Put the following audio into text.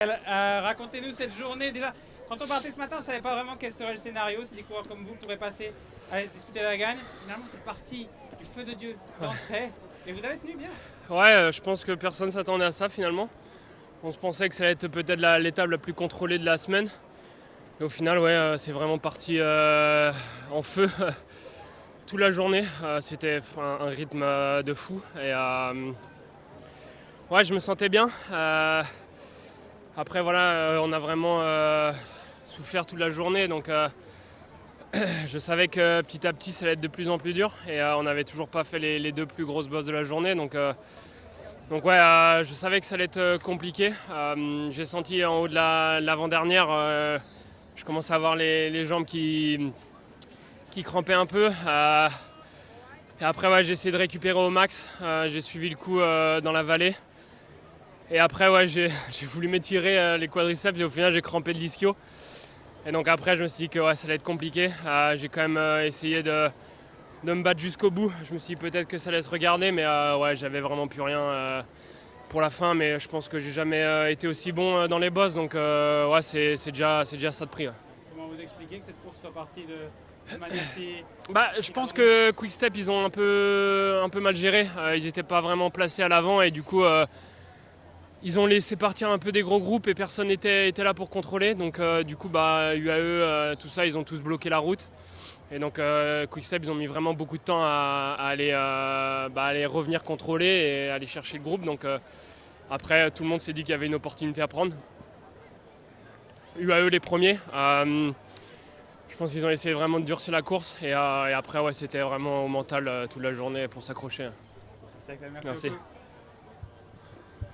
Racontez-nous cette journée. Déjà, quand on partait ce matin, on ne savait pas vraiment quel serait le scénario, si des coureurs comme vous pourraient passer à se disputer la gagne. Finalement, c'est parti du feu de Dieu d'entrée. Et vous avez tenu bien. Ouais, je pense que personne ne s'attendait à ça finalement. On se pensait que ça allait être peut-être l'étape la plus contrôlée de la semaine. Et au final, ouais, c'est vraiment parti en feu toute la journée. C'était un rythme de fou. Et ouais, je me sentais bien. Après, voilà, on a vraiment souffert toute la journée. Donc, je savais que petit à petit, ça allait être de plus en plus dur. Et on n'avait toujours pas fait les deux plus grosses bosses de la journée. Donc ouais, je savais que ça allait être compliqué. J'ai senti en haut de l'avant-dernière, je commençais à avoir les jambes qui crampaient un peu. Et après, ouais, j'ai essayé de récupérer au max. J'ai suivi le coup dans la vallée. Et après, ouais, j'ai voulu m'étirer les quadriceps et au final, j'ai crampé de l'ischio. Et donc après, je me suis dit que ouais, ça allait être compliqué. J'ai quand même essayé de me battre jusqu'au bout. Je me suis dit peut-être que ça allait se regarder, mais ouais, j'avais vraiment plus rien pour la fin. Mais je pense que j'ai jamais été aussi bon dans les bosses, donc ouais, c'est déjà ça de prix. Ouais. Comment vous expliquez que cette course soit partie de manière si... Je pense que Quick-Step, ils ont un peu mal géré. Ils n'étaient pas vraiment placés à l'avant et du coup, ils ont laissé partir un peu des gros groupes et personne n'était là pour contrôler. Donc du coup, UAE, tout ça, ils ont tous bloqué la route. Et donc Quick-Step, ils ont mis vraiment beaucoup de temps à aller revenir contrôler et aller chercher le groupe. Donc après, tout le monde s'est dit qu'il y avait une opportunité à prendre. UAE les premiers. Je pense qu'ils ont essayé vraiment de durcir la course. Et après, ouais, c'était vraiment au mental toute la journée pour s'accrocher. Merci. Merci. Beaucoup.